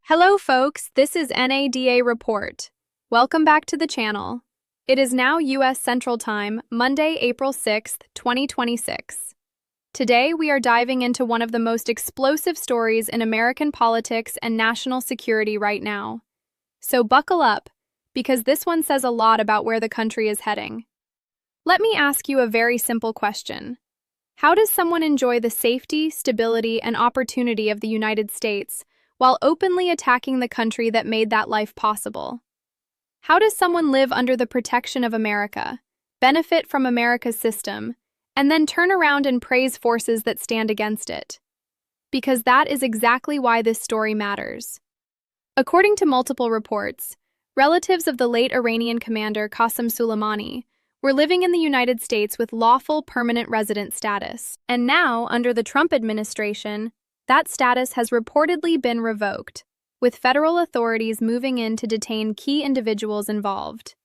Hello folks, this is NADA Report. Welcome back to the channel. It is now U.S. Central Time, Monday, April 6th, 2026. Today we are diving into one of the most explosive stories in American politics and national security right now. So buckle up, because this one says a lot about where the country is heading. Let me ask you a very simple question. How does someone enjoy the safety, stability, and opportunity of the United States while openly attacking the country that made that life possible? How does someone live under the protection of America, benefit from America's system, and then turn around and praise forces that stand against it? Because that is exactly why this story matters. According to multiple reports, relatives of the late Iranian commander Qasem Soleimani were living in the United States with lawful permanent resident status, and now, under the Trump administration, that status has reportedly been revoked, with federal authorities moving in to detain key individuals involved.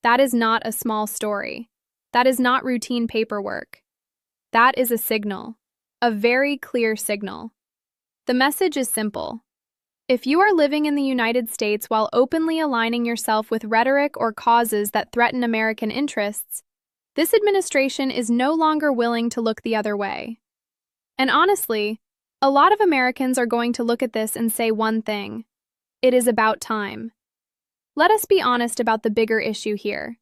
That is not a small story. That is not routine paperwork. That is a signal, a very clear signal. The message is simple. If you are living in the United States while openly aligning yourself with rhetoric or causes that threaten American interests, this administration is no longer willing to look the other way. And honestly, a lot of Americans are going to look at this and say one thing: it is about time. Let us be honest about the bigger issue here.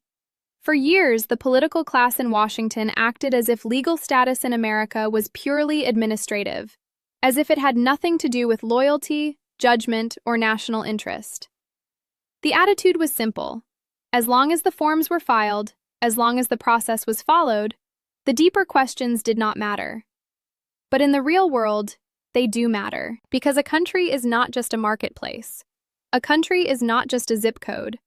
For years, the political class in Washington acted as if legal status in America was purely administrative, as if it had nothing to do with loyalty, judgment, or national interest. The attitude was simple. As long as the forms were filed, as long as the process was followed, the deeper questions did not matter. But in the real world, they do matter, because a country is not just a marketplace. A country is not just a zip code.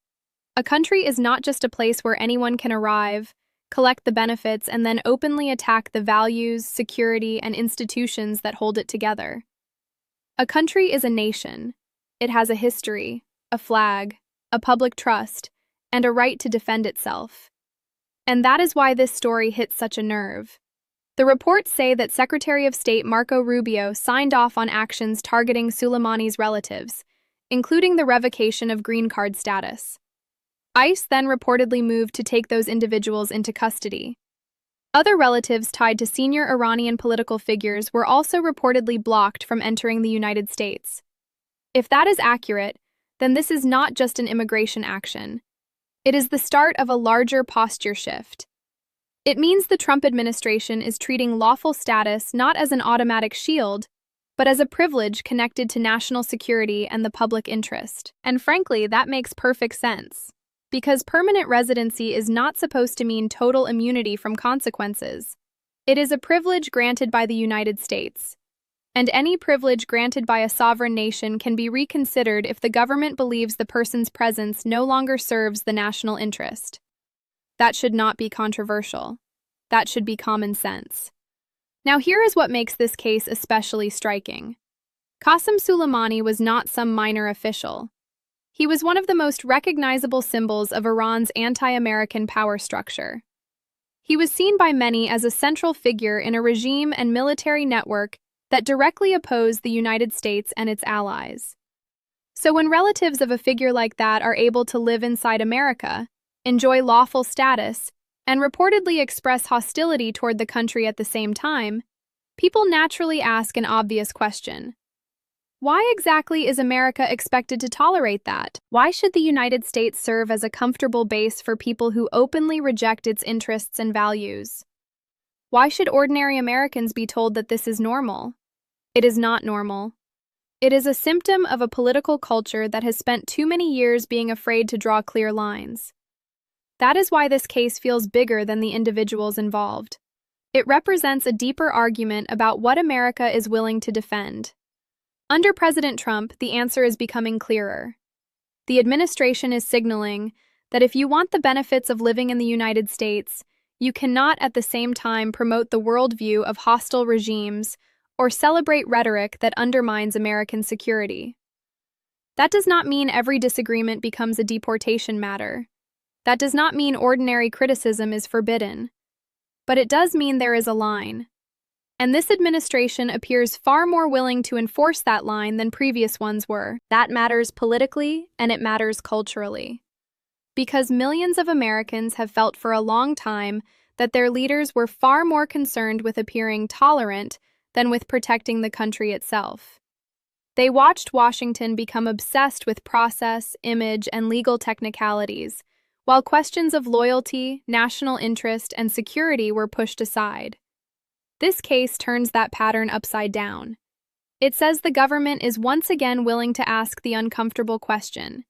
A country is not just a place where anyone can arrive, collect the benefits, and then openly attack the values, security, and institutions that hold it together. A country is a nation. It has a history, a flag, a public trust, and a right to defend itself. And that is why this story hits such a nerve. The reports say that Secretary of State Marco Rubio signed off on actions targeting Soleimani's relatives, including the revocation of green card status. ICE then reportedly moved to take those individuals into custody. Other relatives tied to senior Iranian political figures were also reportedly blocked from entering the United States. If that is accurate, then this is not just an immigration action. It is the start of a larger posture shift. It means the Trump administration is treating lawful status not as an automatic shield, but as a privilege connected to national security and the public interest. And frankly, that makes perfect sense, because permanent residency is not supposed to mean total immunity from consequences. It is a privilege granted by the United States. And any privilege granted by a sovereign nation can be reconsidered if the government believes the person's presence no longer serves the national interest. That should not be controversial. That should be common sense. Now here is what makes this case especially striking. Qasem Soleimani was not some minor official. He was one of the most recognizable symbols of Iran's anti-American power structure. He was seen by many as a central figure in a regime and military network that directly opposed the United States and its allies. So when relatives of a figure like that are able to live inside America, enjoy lawful status, and reportedly express hostility toward the country at the same time, people naturally ask an obvious question. Why exactly is America expected to tolerate that? Why should the United States serve as a comfortable base for people who openly reject its interests and values? Why should ordinary Americans be told that this is normal? It is not normal. It is a symptom of a political culture that has spent too many years being afraid to draw clear lines. That is why this case feels bigger than the individuals involved. It represents a deeper argument about what America is willing to defend. Under President Trump, the answer is becoming clearer. The administration is signaling that if you want the benefits of living in the United States, you cannot at the same time promote the worldview of hostile regimes or celebrate rhetoric that undermines American security. That does not mean every disagreement becomes a deportation matter. That does not mean ordinary criticism is forbidden. But it does mean there is a line. And this administration appears far more willing to enforce that line than previous ones were. That matters politically, and it matters culturally. Because millions of Americans have felt for a long time that their leaders were far more concerned with appearing tolerant than with protecting the country itself. They watched Washington become obsessed with process, image, and legal technicalities, while questions of loyalty, national interest, and security were pushed aside. This case turns that pattern upside down. It says the government is once again willing to ask the uncomfortable question.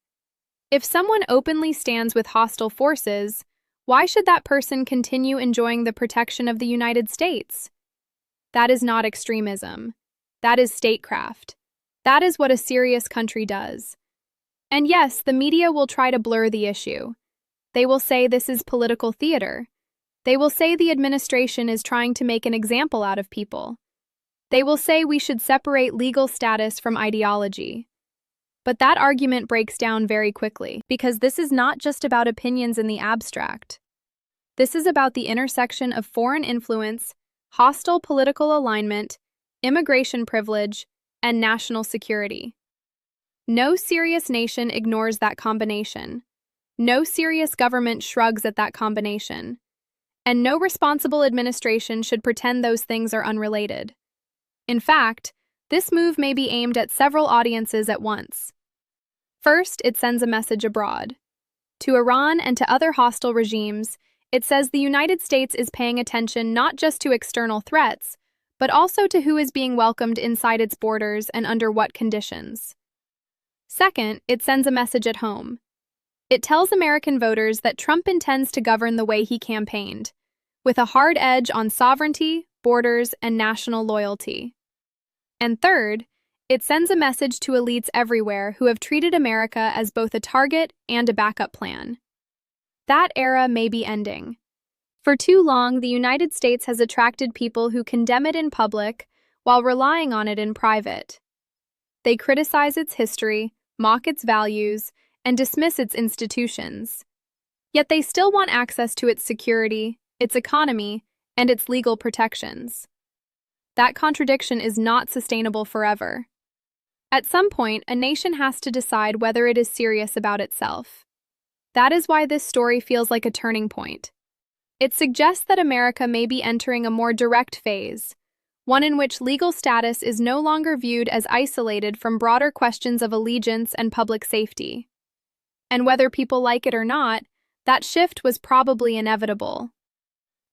If someone openly stands with hostile forces, why should that person continue enjoying the protection of the United States? That is not extremism. That is statecraft. That is what a serious country does. And yes, the media will try to blur the issue. They will say this is political theater. They will say the administration is trying to make an example out of people. They will say we should separate legal status from ideology. But that argument breaks down very quickly, because this is not just about opinions in the abstract. This is about the intersection of foreign influence, hostile political alignment, immigration privilege, and national security. No serious nation ignores that combination. No serious government shrugs at that combination. And no responsible administration should pretend those things are unrelated. In fact, this move may be aimed at several audiences at once. First, it sends a message abroad. To Iran and to other hostile regimes, it says the United States is paying attention not just to external threats, but also to who is being welcomed inside its borders and under what conditions. Second, it sends a message at home. It tells American voters that Trump intends to govern the way he campaigned, with a hard edge on sovereignty, borders, and national loyalty. And third, it sends a message to elites everywhere who have treated America as both a target and a backup plan. That era may be ending. For too long, the United States has attracted people who condemn it in public while relying on it in private. They criticize its history, mock its values, and dismiss its institutions. Yet they still want access to its security, its economy, and its legal protections. That contradiction is not sustainable forever. At some point, a nation has to decide whether it is serious about itself. That is why this story feels like a turning point. It suggests that America may be entering a more direct phase, one in which legal status is no longer viewed as isolated from broader questions of allegiance and public safety. And whether people like it or not, that shift was probably inevitable.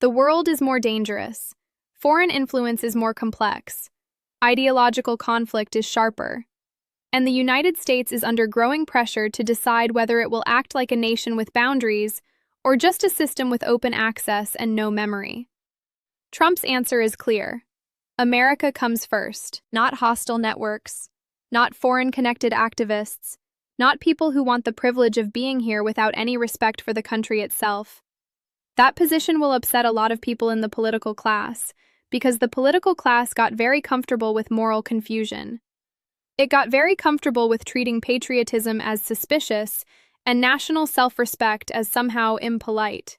The world is more dangerous. Foreign influence is more complex. Ideological conflict is sharper. And the United States is under growing pressure to decide whether it will act like a nation with boundaries or just a system with open access and no memory. Trump's answer is clear. America comes first, not hostile networks, not foreign-connected activists, not people who want the privilege of being here without any respect for the country itself. That position will upset a lot of people in the political class, because the political class got very comfortable with moral confusion. It got very comfortable with treating patriotism as suspicious and national self-respect as somehow impolite.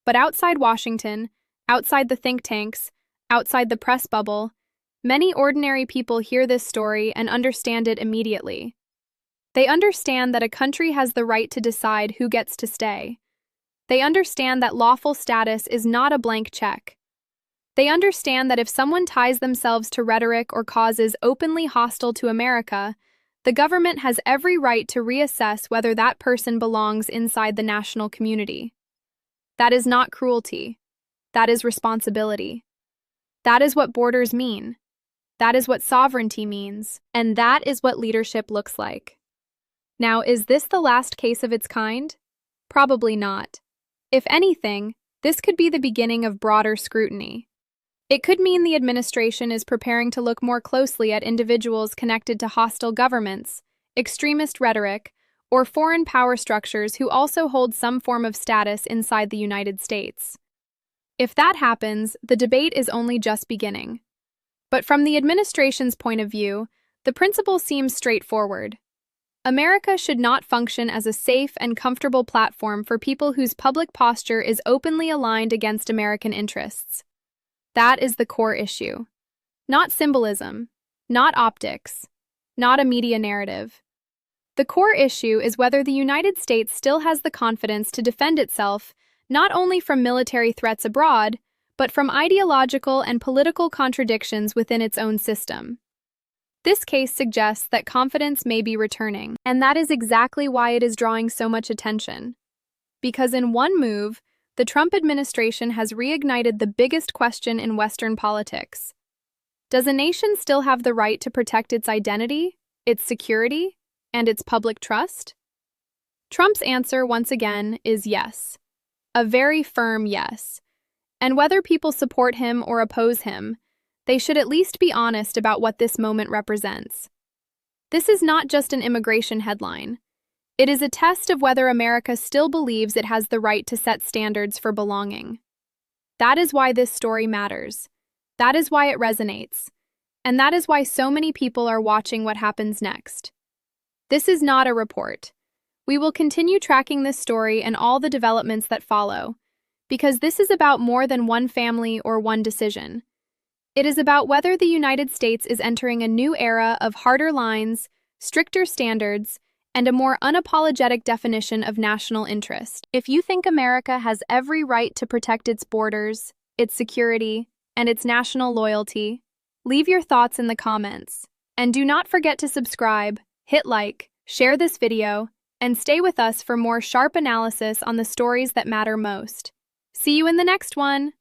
But outside Washington, outside the think tanks, outside the press bubble, many ordinary people hear this story and understand it immediately. They understand that a country has the right to decide who gets to stay. They understand that lawful status is not a blank check. They understand that if someone ties themselves to rhetoric or causes openly hostile to America, the government has every right to reassess whether that person belongs inside the national community. That is not cruelty. That is responsibility. That is what borders mean. That is what sovereignty means. And that is what leadership looks like. Now, is this the last case of its kind? Probably not. If anything, this could be the beginning of broader scrutiny. It could mean the administration is preparing to look more closely at individuals connected to hostile governments, extremist rhetoric, or foreign power structures who also hold some form of status inside the United States. If that happens, the debate is only just beginning. But from the administration's point of view, the principle seems straightforward. America should not function as a safe and comfortable platform for people whose public posture is openly aligned against American interests. That is the core issue. Not symbolism, not optics, not a media narrative. The core issue is whether the United States still has the confidence to defend itself not only from military threats abroad, but from ideological and political contradictions within its own system. This case suggests that confidence may be returning, and that is exactly why it is drawing so much attention. Because in one move, the Trump administration has reignited the biggest question in Western politics. Does a nation still have the right to protect its identity, its security, and its public trust? Trump's answer, once again, is yes. A very firm yes. And whether people support him or oppose him, they should at least be honest about what this moment represents. This is not just an immigration headline. It is a test of whether America still believes it has the right to set standards for belonging. That is why this story matters. That is why it resonates. And that is why so many people are watching what happens next. This is not a report. We will continue tracking this story and all the developments that follow, because this is about more than one family or one decision. It is about whether the United States is entering a new era of harder lines, stricter standards, and a more unapologetic definition of national interest. If you think America has every right to protect its borders, its security, and its national loyalty, leave your thoughts in the comments. And do not forget to subscribe, hit like, share this video, and stay with us for more sharp analysis on the stories that matter most. See you in the next one!